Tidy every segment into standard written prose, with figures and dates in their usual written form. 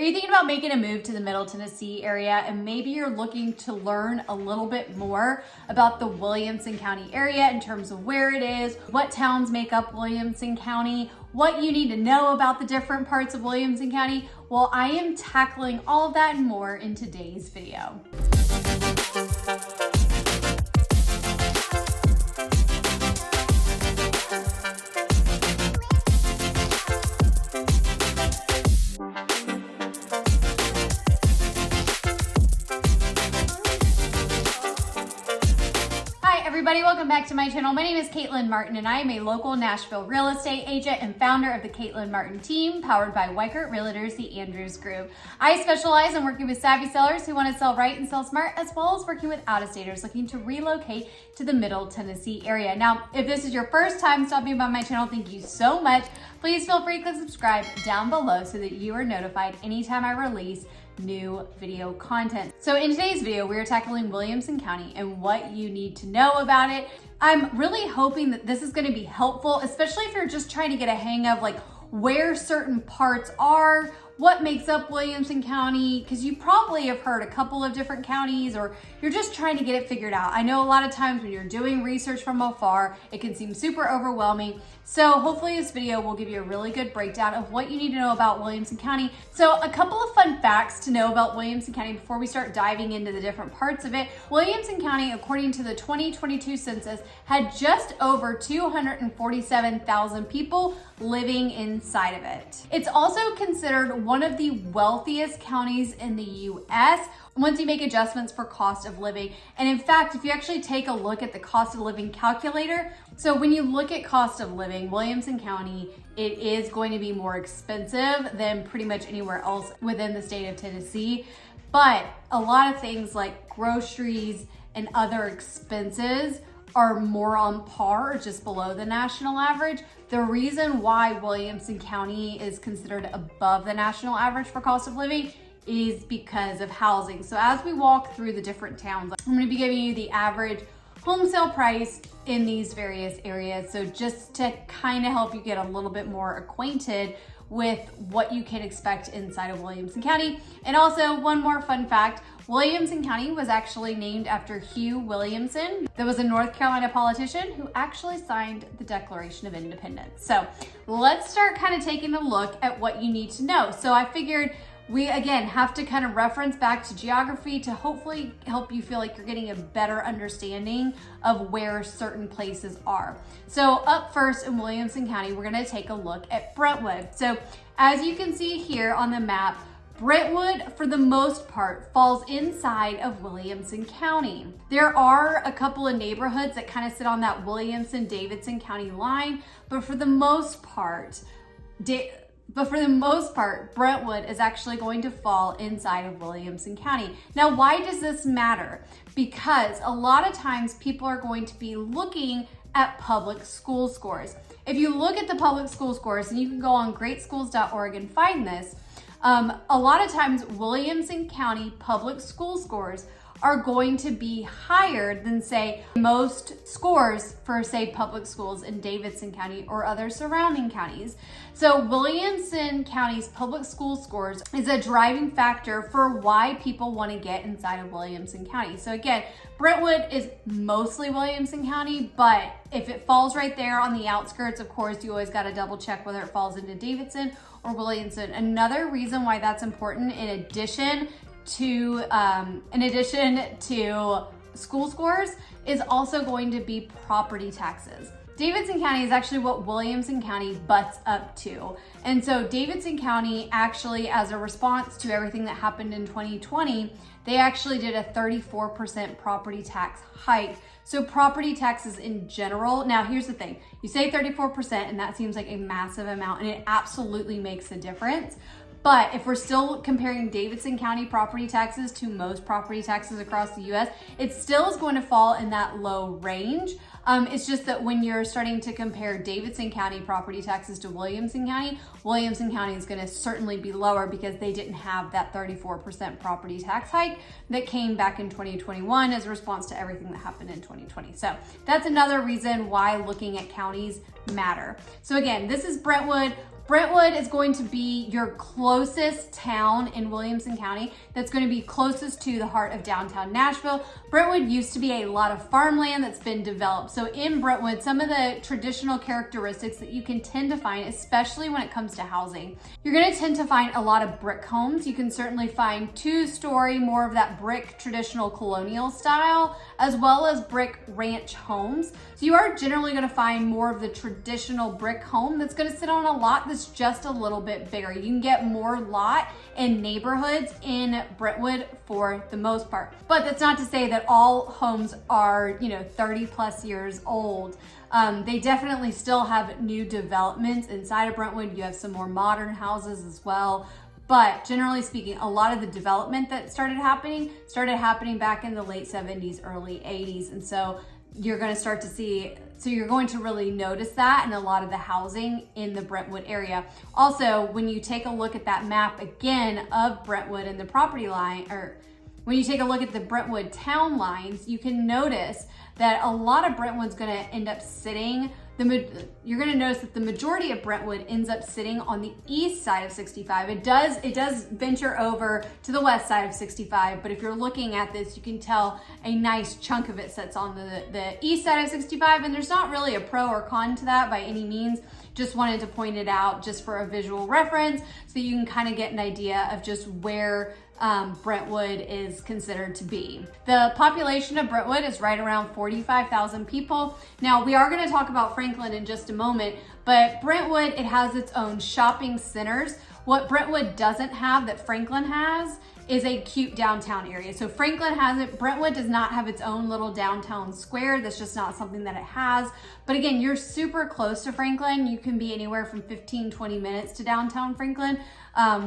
Are you thinking about making a move to the Middle Tennessee area and maybe you're looking to learn a little bit more about the Williamson County area in terms of where it is, what towns make up Williamson County, what you need to know about the different parts of Williamson County? Well, I am tackling all of that and more in today's video. Everybody, welcome back to my channel. My name is Caitlin Martin and I am a local Nashville real estate agent and founder of the Caitlin Martin team, powered by 𝐋𝐈𝐊𝐄 Realtors, the Andrews Group. I specialize in working with savvy sellers who want to sell right and sell smart, as well as working with out-of-staters looking to relocate to the Middle Tennessee area. Now, if this is your first time stopping by my channel, thank you so much. Please feel free to click subscribe down below so that you are notified anytime I release new video content. So in today's video, we are tackling Williamson County and what you need to know about it. I'm really hoping that this is going to be helpful, especially if you're just trying to get a hang of like where certain parts are, what makes up Williamson County, because you probably have heard a couple of different counties or you're just trying to get it figured out. I know a lot of times when you're doing research from afar, it can seem super overwhelming. So hopefully this video will give you a really good breakdown of what you need to know about Williamson County. So a couple of fun facts to know about Williamson County before we start diving into the different parts of it. Williamson County, according to the 2022 census, had just over 247,000 people living inside of it. It's also considered one of the wealthiest counties in the US once you make adjustments for cost of living. And in fact, if you actually take a look at the cost of living calculator, so when you look at cost of living, Williamson County, it is going to be more expensive than pretty much anywhere else within the state of Tennessee. But a lot of things like groceries and other expenses are more on par or just below the national average. The reason why Williamson County is considered above the national average for cost of living is because of housing. So as we walk through the different towns, I'm going to be giving you the average home sale price in these various areas. So just to kind of help you get a little bit more acquainted with what you can expect inside of Williamson County. And also one more fun fact, Williamson County was actually named after Hugh Williamson. There was a North Carolina politician who actually signed the Declaration of Independence. So let's start kind of taking a look at what you need to know. So I figured we again have to kind of reference back to geography to hopefully help you feel like you're getting a better understanding of where certain places are. So up first in Williamson County, we're going to take a look at Brentwood. So as you can see here on the map, Brentwood, for the most part, falls inside of Williamson County. There are a couple of neighborhoods that kind of sit on that Williamson-Davidson County line, but for the most part, Brentwood is actually going to fall inside of Williamson County. Now, why does this matter? Because a lot of times people are going to be looking at public school scores. If you look at the public school scores, and you can go on greatschools.org and find this, a lot of times Williamson County public school scores are going to be higher than, say, most scores for, say, public schools in Davidson County or other surrounding counties. So Williamson County's public school scores is a driving factor for why people want to get inside of Williamson County. So again, Brentwood is mostly Williamson County, but if it falls right there on the outskirts, of course, you always got to double check whether it falls into Davidson or Williamson. Another reason why that's important, in addition to school scores, is also going to be property taxes. Davidson County is actually what Williamson County butts up to. And so Davidson County actually, as a response to everything that happened in 2020, they actually did a 34% property tax hike. So property taxes in general, now here's the thing, you say 34% and that seems like a massive amount, and it absolutely makes a difference. But if we're still comparing Davidson County property taxes to most property taxes across the US, it still is going to fall in that low range. It's just that when you're starting to compare Davidson County property taxes to Williamson County is going to certainly be lower because they didn't have that 34% property tax hike that came back in 2021 as a response to everything that happened in 2020. So that's another reason why looking at counties matter. So again, this is Brentwood. Brentwood is going to be your closest town in Williamson County that's going to be closest to the heart of downtown Nashville. Brentwood used to be a lot of farmland that's been developed. So in Brentwood, some of the traditional characteristics that you can tend to find, especially when it comes to housing, you're going to tend to find a lot of brick homes. You can certainly find two-story, more of that brick traditional colonial style, as well as brick ranch homes. So you are generally going to find more of the traditional brick home that's going to sit on a lot that's just a little bit bigger. You can get more lot in neighborhoods in Brentwood for the most part. But that's not to say that all homes are, 30 plus years old. They definitely still have new developments inside of Brentwood. You have some more modern houses as well. But generally speaking, a lot of the development that started happening back in the late 70s, early 80s. And so you're going to start to see, you're going to really notice that in a lot of the housing in the Brentwood area. Also, when you take a look at that map again of Brentwood and the property line, or when you take a look at the Brentwood town lines, you can notice that a lot of Brentwood's going to end up sitting, you're going to notice that the majority of Brentwood ends up sitting on the east side of 65. It does venture over to the west side of 65, but if you're looking at this, you can tell a nice chunk of it sits on the east side of 65, and there's not really a pro or con to that by any means. Just wanted to point it out just for a visual reference so you can kind of get an idea of just where Brentwood is considered to be. The population of Brentwood is right around 45,000 people. Now, we are going to talk about Franklin in just a moment, but Brentwood, it has its own shopping centers. What Brentwood doesn't have that Franklin has is a cute downtown area. So Franklin has it. Brentwood does not have its own little downtown square. That's just not something that it has. But again, you're super close to Franklin. You can be anywhere from 15, 20 minutes to downtown Franklin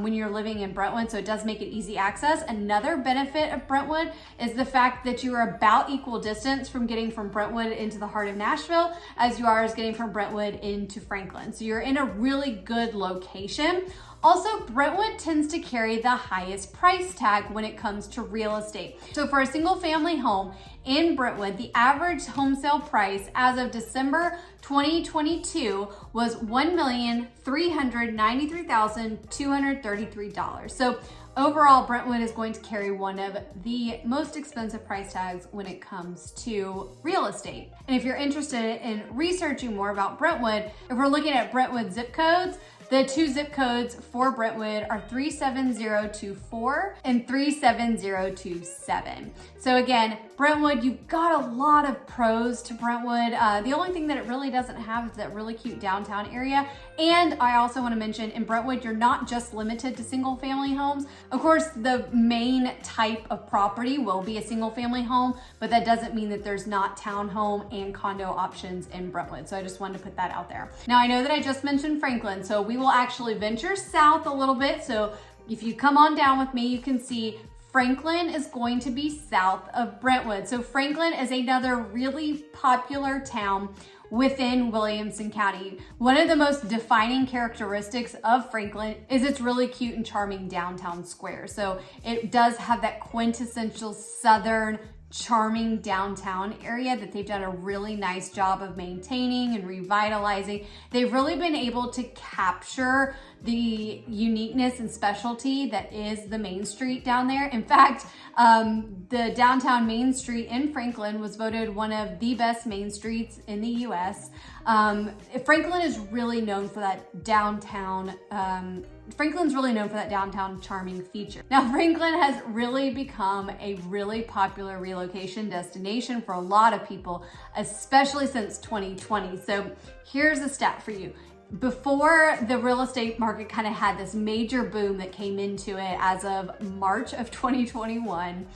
when you're living in Brentwood. So it does make it easy access. Another benefit of Brentwood is the fact that you are about equal distance from getting from Brentwood into the heart of Nashville as you are as getting from Brentwood into Franklin. So you're in a really good location. Also, Brentwood tends to carry the highest price tag when it comes to real estate. So for a single family home in Brentwood, the average home sale price as of December 2022 was $1,393,233. So overall, Brentwood is going to carry one of the most expensive price tags when it comes to real estate. And if you're interested in researching more about Brentwood, if we're looking at Brentwood zip codes, the two zip codes for Brentwood are 37024 and 37027. So again, Brentwood, you've got a lot of pros to Brentwood. The only thing that it really doesn't have is that really cute downtown area. And I also want to mention in Brentwood, you're not just limited to single family homes. Of course, the main type of property will be a single family home, but that doesn't mean that there's not townhome and condo options in Brentwood. So I just wanted to put that out there. Now I know that I just mentioned Franklin, so we will actually venture south a little bit. So if you come on down with me, you can see Franklin is going to be south of Brentwood. So Franklin is another really popular town within Williamson County. One of the most defining characteristics of Franklin is its really cute and charming downtown square. So it does have that quintessential Southern charming downtown area that they've done a really nice job of maintaining and revitalizing. They've really been able to capture the uniqueness and specialty that is the Main Street down there. In fact, the downtown Main Street in Franklin was voted one of the best main streets in the US. Franklin is really known for that downtown Franklin's really known for that downtown charming feature. Now, Franklin has really become a really popular relocation destination for a lot of people, especially since 2020. So here's a stat for you. Before the real estate market kind of had this major boom that came into it as of March of 2021,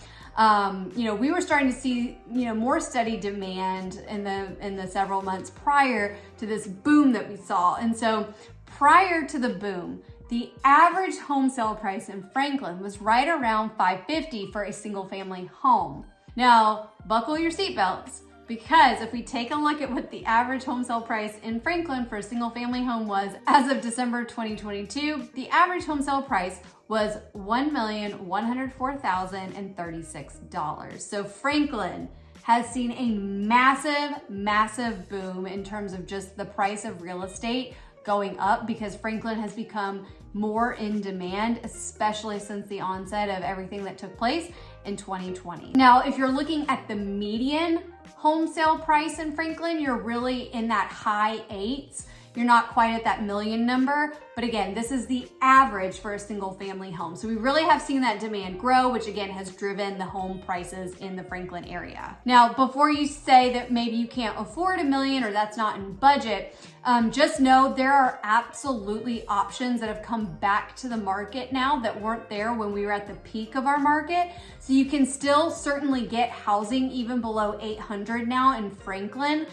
we were starting to see, more steady demand in the several months prior to this boom that we saw. And so prior to the boom, the average home sale price in Franklin was right around $550,000 for a single family home. Now, buckle your seatbelts, because if we take a look at what the average home sale price in Franklin for a single family home was as of December 2022, the average home sale price was $1,104,036. So Franklin has seen a massive, massive boom in terms of just the price of real estate going up because Franklin has become more in demand, especially since the onset of everything that took place in 2020. Now, if you're looking at the median home sale price in Franklin, you're really in that high 8s. You're not quite at that million number, but again, this is the average for a single family home. So we really have seen that demand grow, which again has driven the home prices in the Franklin area. Now, before you say that maybe you can't afford $1 million or that's not in budget, just know there are absolutely options that have come back to the market now that weren't there when we were at the peak of our market. So you can still certainly get housing even below 800 now in Franklin.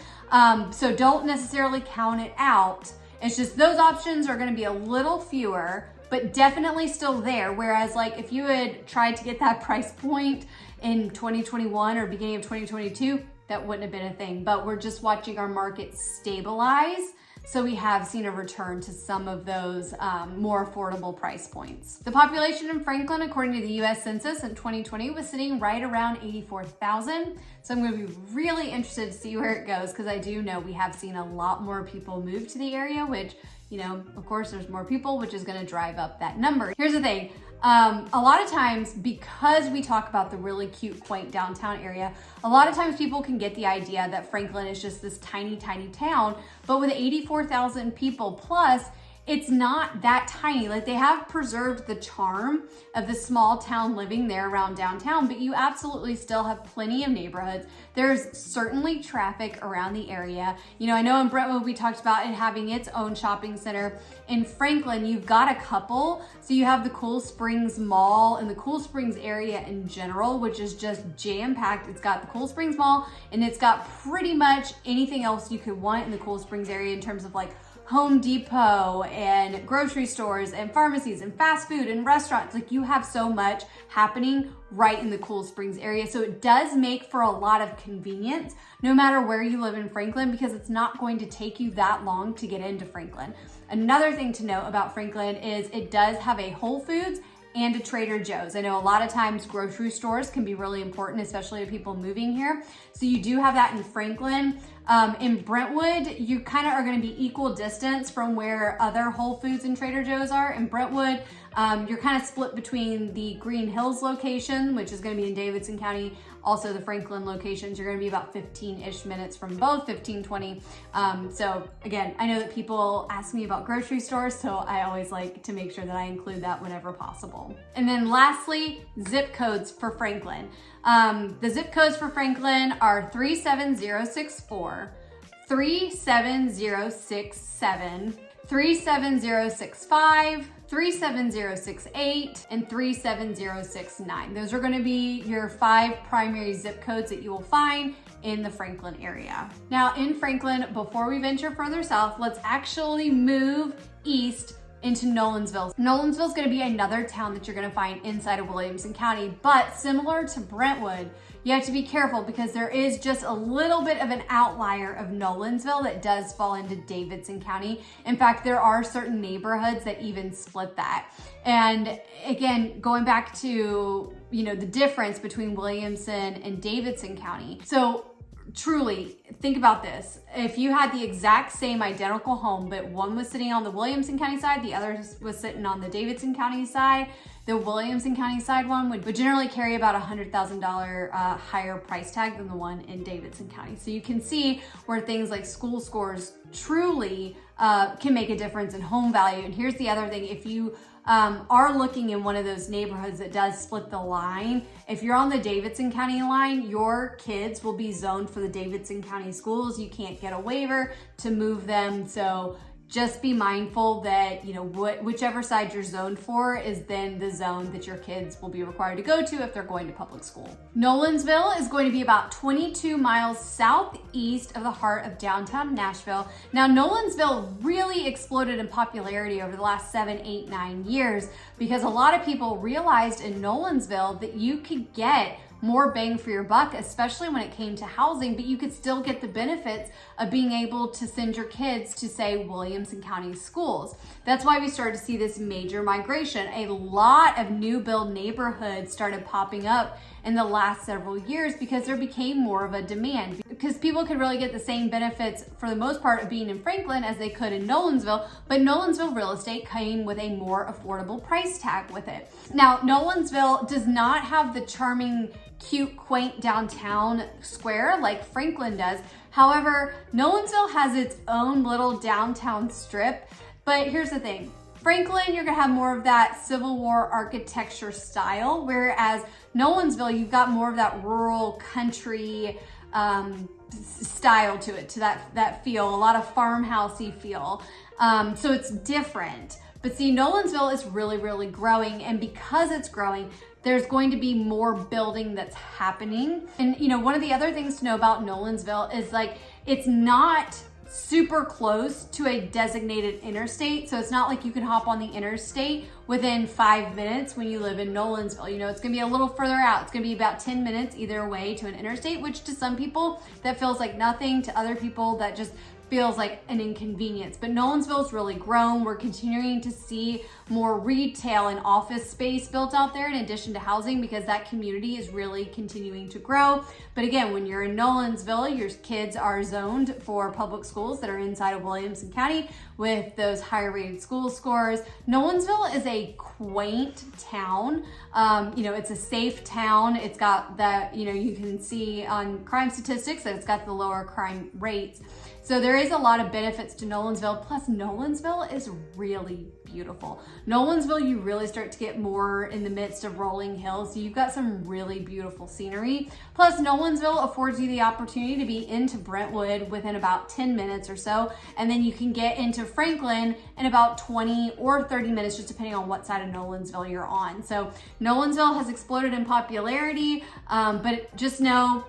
So don't necessarily count it out. It's just those options are going to be a little fewer, but definitely still there. Whereas like if you had tried to get that price point in 2021 or beginning of 2022, that wouldn't have been a thing. But we're just watching our market stabilize. So we have seen a return to some of those more affordable price points. The population in Franklin, according to the US Census in 2020, was sitting right around 84,000. So I'm gonna be really interested to see where it goes because I do know we have seen a lot more people move to the area, which, you know, of course there's more people, which is gonna drive up that number. Here's the thing. A lot of times, because we talk about the really cute, quaint downtown area, a lot of times people can get the idea that Franklin is just this tiny, tiny town, but with 84,000 people plus, it's not that tiny. Like they have preserved the charm of the small town living there around downtown, but you absolutely still have plenty of neighborhoods. There's certainly traffic around the area. You know, I know in Brentwood we talked about it having its own shopping center. In Franklin, you've got a couple. So you have the Cool Springs Mall and the Cool Springs area in general, which is just jam-packed. It's got the Cool Springs Mall and it's got pretty much anything else you could want in the Cool Springs area in terms of like Home Depot and grocery stores and pharmacies and fast food and restaurants. Like you have so much happening right in the Cool Springs area. So it does make for a lot of convenience no matter where you live in Franklin because it's not going to take you that long to get into Franklin. Another thing to note about Franklin is it does have a Whole Foods and a Trader Joe's. I know a lot of times grocery stores can be really important, especially to people moving here. So you do have that in Franklin. In Brentwood, you kind of are going to be equal distance from where other Whole Foods and Trader Joe's are. In Brentwood, you're kind of split between the Green Hills location, which is going to be in Davidson County, also the Franklin locations. You're going to be about 15-ish minutes from both, 15, 20. So again, I know that people ask me about grocery stores, so I always like to make sure that I include that whenever possible. And then lastly, zip codes for Franklin. The zip codes for Franklin are 37064, 37067, 37065, 37068, and 37069. Those are going to be your 5 primary zip codes that you will find in the Franklin area. Now in Franklin, before we venture further south, let's actually move east into Nolensville. Nolensville is going to be another town that you're going to find inside of Williamson County, but similar to Brentwood, you have to be careful because there is just a little bit of an outlier of Nolensville that does fall into Davidson County. In fact, there are certain neighborhoods that even split that. And again, going back to, you know, the difference between Williamson and Davidson County. So truly, think about this. If you had the exact same identical home, but one was sitting on the Williamson County side, the other was sitting on the Davidson County side, the Williamson County side one would generally carry about $100,000 higher price tag than the one in Davidson County. So you can see where things like school scores truly can make a difference in home value. And here's the other thing. If you are looking in one of those neighborhoods that does split the line, if you're on the Davidson County line, your kids will be zoned for the Davidson County schools. You can't get a waiver to move them. So just be mindful that, you know, whichever side you're zoned for is then the zone that your kids will be required to go to if they're going to public school. Nolensville is going to be about 22 miles southeast of the heart of downtown Nashville. Now, Nolensville really exploded in popularity over the last 7, 8, 9 years because a lot of people realized in Nolensville that you could get more bang for your buck, especially when it came to housing, but you could still get the benefits of being able to send your kids to, say, Williamson County schools. That's why we started to see this major migration. A lot of new build neighborhoods started popping up in the last several years because there became more of a demand. because people could really get the same benefits for the most part of being in Franklin as they could in Nolensville, but Nolensville real estate came with a more affordable price tag with it. Now, Nolensville does not have the charming, cute, quaint downtown square like Franklin does. However, Nolensville has its own little downtown strip, but here's the thing. Franklin, you're gonna have more of that Civil War architecture style, whereas Nolensville, you've got more of that rural country style to it, to that feel, a lot of farmhousey feel. So it's different. But see, Nolensville is really, really growing, and because it's growing, there's going to be more building that's happening. And you know, one of the other things to know about Nolensville is like, it's not super close to a designated interstate. So it's not like you can hop on the interstate within 5 minutes when you live in Nolensville. You know, it's gonna be a little further out. It's gonna be about 10 minutes either way to an interstate, which to some people that feels like nothing, to other people that just feels like an inconvenience. But Nolensville's really grown. We're continuing to see more retail and office space built out there in addition to housing, because that community is really continuing to grow. But again, when you're in Nolensville, your kids are zoned for public schools that are inside of Williamson County with those higher rated school scores. Nolensville is a quaint town. You know, it's a safe town. It's got that, you know, you can see on crime statistics that it's got the lower crime rates. So there is a lot of benefits to Nolensville. Plus, Nolensville is really beautiful. Nolensville, you really start to get more in the midst of rolling hills. So you've got some really beautiful scenery. Plus, Nolensville affords you the opportunity to be into Brentwood within about 10 minutes or so. And then you can get into Franklin in about 20 or 30 minutes, just depending on what side of Nolensville you're on. So Nolensville has exploded in popularity, but just know,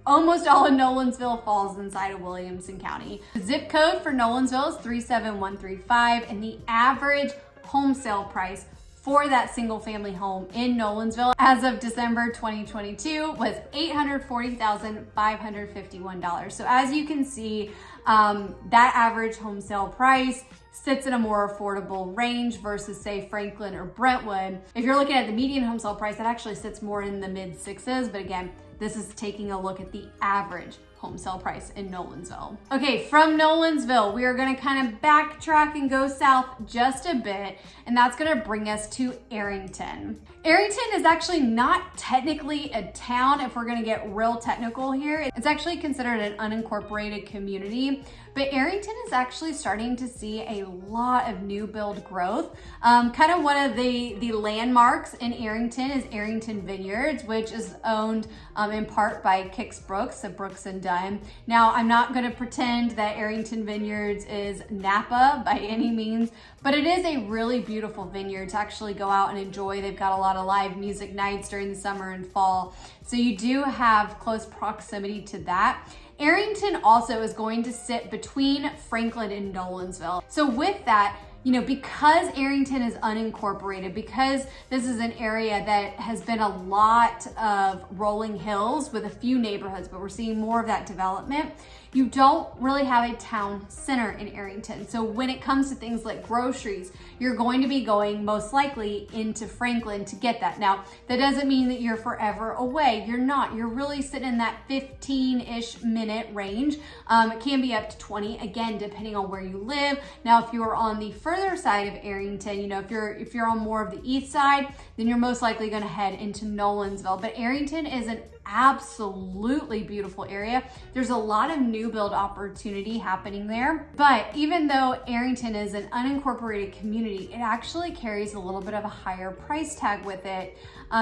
almost all of Nolensville falls inside of Williamson County. The zip code for Nolensville is 37135, and the average home sale price for that single family home in Nolensville as of December 2022 was $840,551. So as you can see, that average home sale price sits in a more affordable range versus say Franklin or Brentwood. If you're looking at the median home sale price, that actually sits more in the mid sixes, but again, this is taking a look at the average home sale price in Nolensville. Okay, from Nolensville, we are gonna kind of backtrack and go south just a bit, and that's gonna bring us to Arrington. Arrington is actually not technically a town if we're gonna get real technical here. It's actually considered an unincorporated community, but Arrington is actually starting to see a lot of new build growth. Kind of one of the landmarks in Arrington is Arrington Vineyards, which is owned in part by 𝐋𝐈𝐊𝐄 of Brooks and Dunn. Now, I'm not going to pretend that Arrington Vineyards is Napa by any means, but it is a really beautiful vineyard to actually go out and enjoy. They've got a lot of live music nights during the summer and fall, so you do have close proximity to that. Arrington also is going to sit between Franklin and Nolensville. So with that, you know, because Arrington is unincorporated, because this is an area that has been a lot of rolling hills with a few neighborhoods, but we're seeing more of that development, you don't really have a town center in Arrington. So when it comes to things like groceries, you're going to be going most likely into Franklin to get that. Now, that doesn't mean that you're forever away. You're not. You're really sitting in that 15-ish minute range. It can be up to 20, again, depending on where you live. Now, if you're on the further side of Arrington, you know, if you're on more of the east side, then you're most likely going to head into Nolensville. But Arrington is an absolutely beautiful area. There's a lot of new build opportunity happening there. But even though Arrington is an unincorporated community, it actually carries a little bit of a higher price tag with it.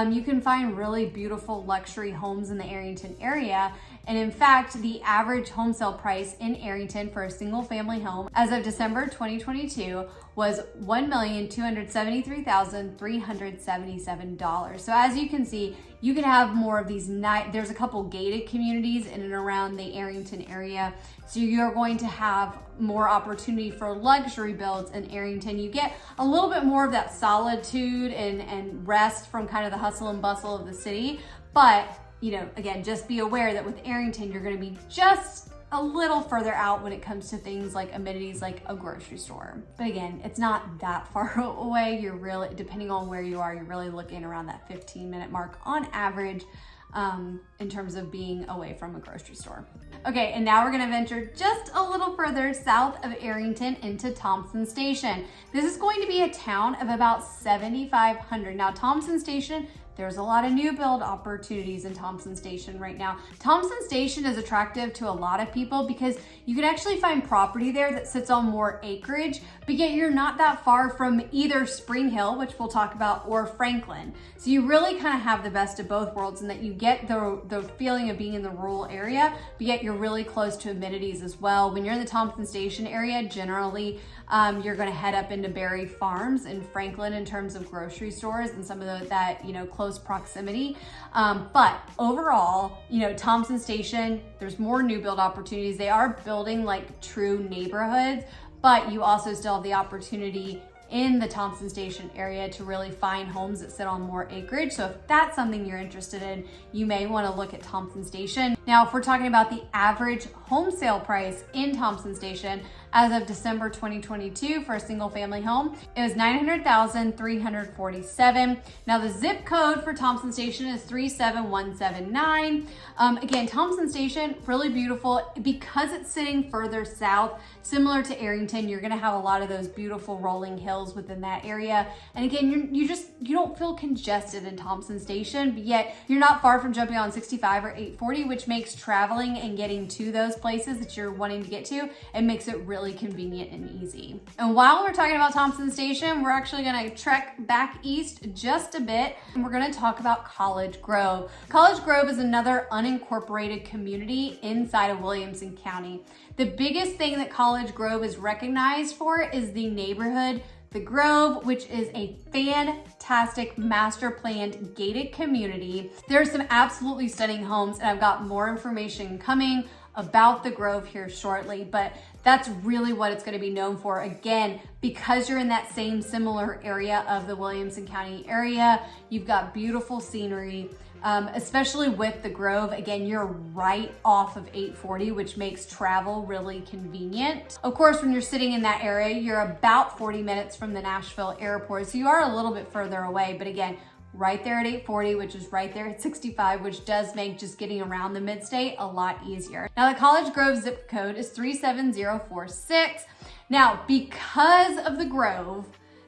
You can find really beautiful luxury homes in the Arrington area. And in fact, the average home sale price in Arrington for a single family home as of December 2022 was $1,273,377. So as you can see, you can have more of these there's a couple gated communities in and around the Arrington area. So you're going to have more opportunity for luxury builds in Arrington. You get a little bit more of that solitude and rest from kind of the hustle and bustle of the city. But, you know, again, just be aware that with Arrington, you're going to be just a little further out when it comes to things like amenities like a grocery store. But again, it's not that far away. You're really, depending on where you are, you're really looking around that 15-minute mark on average. in terms of being away from a grocery store. Okay, and now we're gonna venture just a little further south of Arrington into Thompson Station. This is going to be a town of about 7,500. Now, Thompson Station, there's a lot of new build opportunities in Thompson Station right now. Thompson Station is attractive to a lot of people because you can actually find property there that sits on more acreage, but yet you're not that far from either Spring Hill, which we'll talk about, or Franklin. So you really kind of have the best of both worlds in that you get the feeling of being in the rural area, but yet you're really close to amenities as well. When you're in the Thompson Station area, generally you're gonna head up into Berry Farms and Franklin in terms of grocery stores and some of that, close proximity. But overall, Thompson Station, there's more new build opportunities. They are building like true neighborhoods, but you also still have the opportunity in the Thompson Station area to really find homes that sit on more acreage. So if that's something you're interested in, you may want to look at Thompson Station. Now, if we're talking about the average home sale price in Thompson Station, as of December 2022 for a single family home, it was $900,347. Now the zip code for Thompson Station is 37179. Again, Thompson Station, really beautiful because it's sitting further south. Similar to Arrington, you're gonna have a lot of those beautiful rolling hills within that area. And again, you don't feel congested in Thompson Station, but yet you're not far from jumping on 65 or 840, which makes traveling and getting to those places that you're wanting to get to, it makes it really convenient and easy. And while we're talking about Thompson Station, we're actually gonna trek back east just a bit, and we're gonna talk about College Grove. College Grove is another unincorporated community inside of Williamson County. The biggest thing that College Grove is recognized for is the neighborhood, The Grove, which is a fantastic master planned gated community. There's some absolutely stunning homes, and I've got more information coming about the Grove here shortly, but that's really what it's going to be known for. Again, because you're in that same similar area of the Williamson County area, you've got beautiful scenery, especially with the Grove. Again, you're right off of 840, which makes travel really convenient. Of course, when you're sitting in that area, you're about 40 minutes from the Nashville airport, so you are a little bit further away, but again, right there at 840, which is right there at 65, which does make just getting around the mid-state a lot easier. Now, the College Grove zip code is 37046. Now, because of the Grove,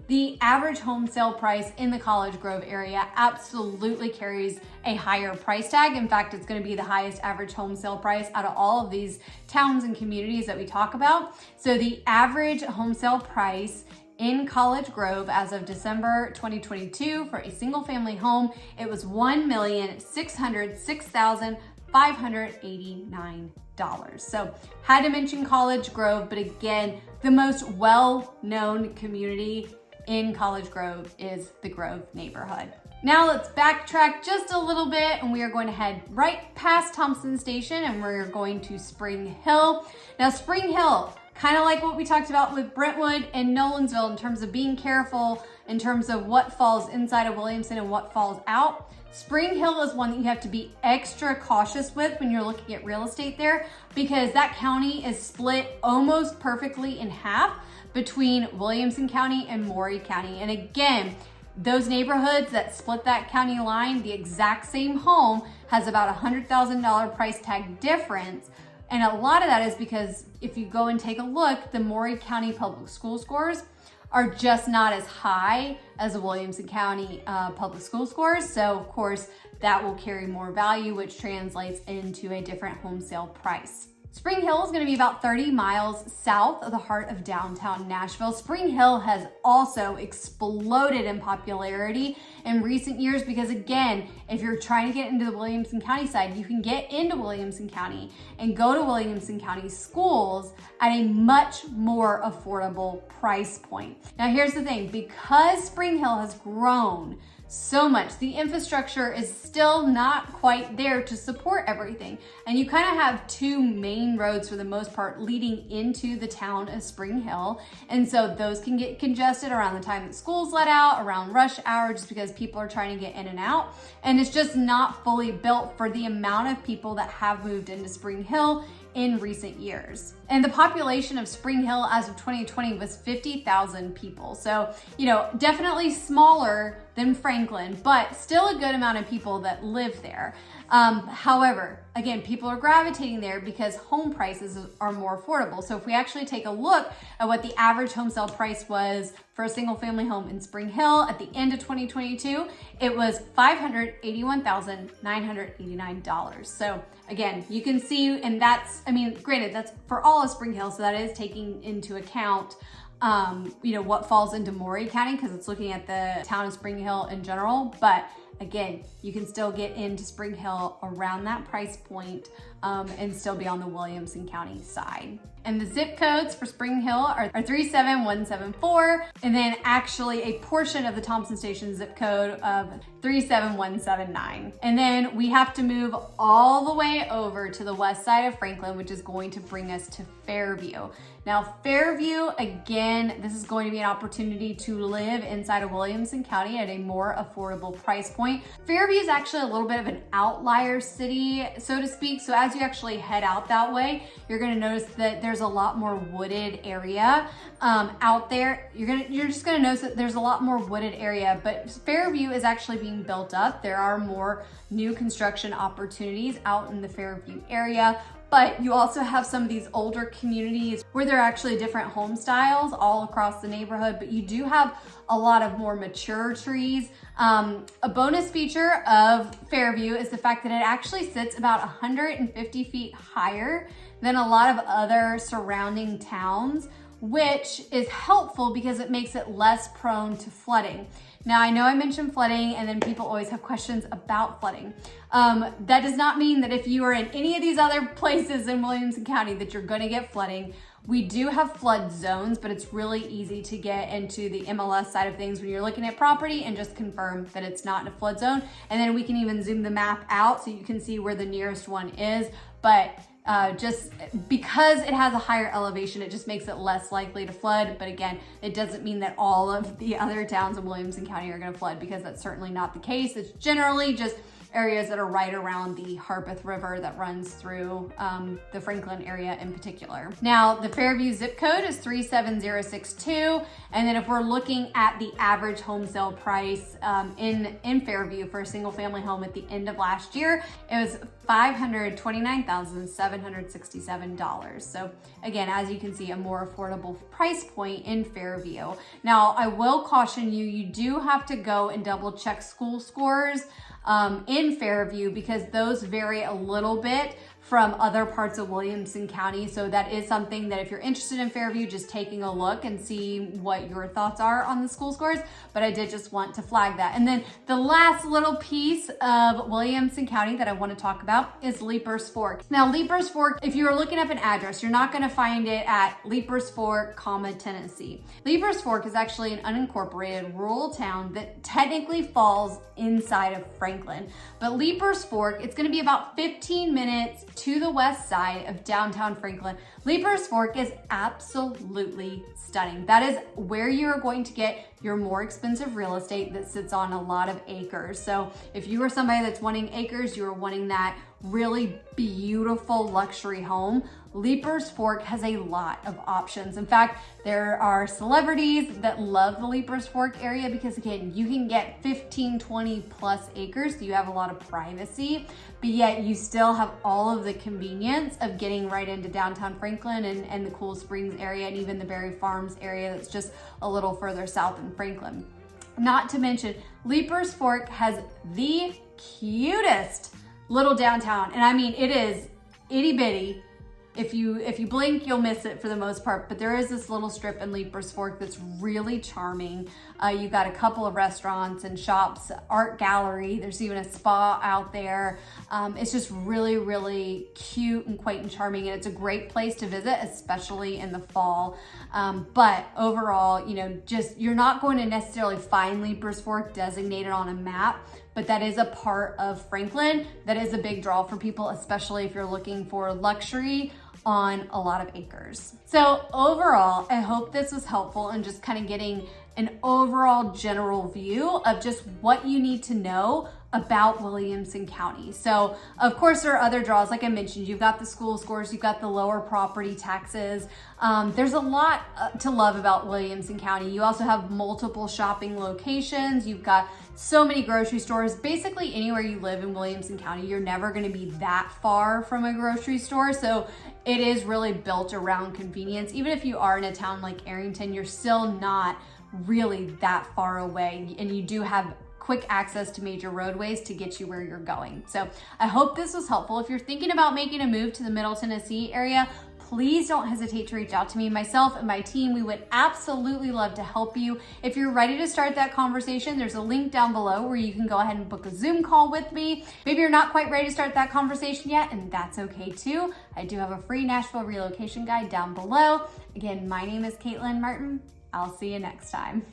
the average home sale price in the College Grove area absolutely carries a higher price tag. In fact, it's going to be the highest average home sale price out of all of these towns and communities that we talk about. So the average home sale price in College Grove as of December 2022 for a single family home, it was $1,606,589. So had to mention College Grove, but again, the most well-known community in College Grove is the Grove neighborhood. Now let's backtrack just a little bit, and we are going to head right past Thompson Station, and we're going to Spring Hill. Now Spring Hill, kind of like what we talked about with Brentwood and Nolensville in terms of being careful in terms of what falls inside of Williamson and what falls out. Spring Hill is one that you have to be extra cautious with when you're looking at real estate there, because that county is split almost perfectly in half between Williamson County and Maury County. And again, those neighborhoods that split that county line, the exact same home has about $100,000 price tag difference. And a lot of that is because if you go and take a look, the Maury County public school scores are just not as high as the Williamson County public school scores. So of course that will carry more value, which translates into a different home sale price. Spring Hill is going to be about 30 miles south of the heart of downtown Nashville. Spring Hill has also exploded in popularity in recent years because, again, if you're trying to get into the Williamson County side, you can get into Williamson County and go to Williamson County schools at a much more affordable price point. Now, here's the thing, because Spring Hill has grown so much, the infrastructure is still not quite there to support everything. And you kind of have two main roads for the most part leading into the town of Spring Hill. And so those can get congested around the time that school's let out, around rush hour, just because people are trying to get in and out. And it's just not fully built for the amount of people that have moved into Spring Hill in recent years. And the population of Spring Hill as of 2020 was 50,000 people. So, you know, definitely smaller than Franklin, but still a good amount of people that live there. However, again, people are gravitating there because home prices are more affordable. So if we actually take a look at what the average home sale price was for a single family home in Spring Hill at the end of 2022, it was $581,989. So again, you can see, and that's, I mean, granted, that's for all of Spring Hill. So that is taking into account you know, what falls into Maury County, because it's looking at the town of Spring Hill in general. But again, you can still get into Spring Hill around that price point and still be on the Williamson County side. And the zip codes for Spring Hill are 37174, and then actually a portion of the Thompson Station zip code of 37179. And then we have to move all the way over to the west side of Franklin, which is going to bring us to Fairview. Now, Fairview, again, this is going to be an opportunity to live inside of Williamson County at a more affordable price point. Fairview is actually a little bit of an outlier city, so to speak. So as you actually head out that way, you're gonna notice that there's a lot more wooded area out there. You're just gonna notice that there's a lot more wooded area, but Fairview is actually being built up. There are more new construction opportunities out in the Fairview area. But you also have some of these older communities where there are actually different home styles all across the neighborhood, but you do have a lot of more mature trees. A bonus feature of Fairview is the fact that it actually sits about 150 feet higher than a lot of other surrounding towns, which is helpful because it makes it less prone to flooding. Now, I know I mentioned flooding, and then people always have questions about flooding. That does not mean that if you are in any of these other places in Williamson County that you're gonna get flooding. We do have flood zones, but it's really easy to get into the MLS side of things when you're looking at property and just confirm that it's not in a flood zone. And then we can even zoom the map out so you can see where the nearest one is. But just because it has a higher elevation, it just makes it less likely to flood. But again, it doesn't mean that all of the other towns in Williamson County are gonna flood, because that's certainly not the case. It's generally just areas that are right around the Harpeth River that runs through the Franklin area in particular. Now, the Fairview zip code is 37062. And then if we're looking at the average home sale price in Fairview for a single family home at the end of last year, it was $529,767. So again, as you can see, a more affordable price point in Fairview. Now, I will caution you, you do have to go and double check school scores in Fairview, because those vary a little bit from other parts of Williamson County. So that is something that if you're interested in Fairview, just taking a look and see what your thoughts are on the school scores. But I did just want to flag that. And then the last little piece of Williamson County that I want to talk about is Leipers Fork. Now, Leipers Fork, if you are looking up an address, you're not going to find it at Leipers Fork, Tennessee. Leipers Fork is actually an unincorporated rural town that technically falls inside of Franklin. But Leipers Fork, it's going to be about 15 minutes to the west side of downtown Franklin. Leipers Fork is absolutely stunning. That is where you're going to get your more expensive real estate that sits on a lot of acres. So if you are somebody that's wanting acres, you are wanting that really beautiful luxury home, Leipers Fork has a lot of options. In fact, there are celebrities that love the Leipers Fork area because, again, you can get 15, 20 plus acres. So you have a lot of privacy, but yet you still have all of the convenience of getting right into downtown Franklin and the Cool Springs area, and even the Berry Farms area that's just a little further south in Franklin. Not to mention, Leipers Fork has the cutest little downtown. And I mean, it is itty bitty. If you blink, you'll miss it for the most part, but there is this little strip in Leipers Fork that's really charming. You've got a couple of restaurants and shops, art gallery. There's even a spa out there. It's just really, really cute and quaint and charming, and it's a great place to visit, especially in the fall. But overall, you know, just you're not going to necessarily find Leipers Fork designated on a map, but that is a part of Franklin that is a big draw for people, especially if you're looking for luxury on a lot of acres. So overall, I hope this was helpful in just kind of getting an overall general view of just what you need to know about Williamson County. So of course there are other draws, like I mentioned. You've got the school scores, you've got the lower property taxes. There's a lot to love about Williamson County. You also have multiple shopping locations. You've got so many grocery stores. Basically anywhere you live in Williamson County, you're never gonna be that far from a grocery store. So it is really built around convenience. Even if you are in a town like Arrington, you're still not really that far away, and you do have quick access to major roadways to get you where you're going. So I hope this was helpful. If you're thinking about making a move to the Middle Tennessee area, please don't hesitate to reach out to me. Myself and my team, we would absolutely love to help you. If you're ready to start that conversation, there's a link down below where you can go ahead and book a Zoom call with me. Maybe you're not quite ready to start that conversation yet, and that's okay too. I do have a free Nashville relocation guide down below. Again, my name is Caitlin Martin. I'll see you next time.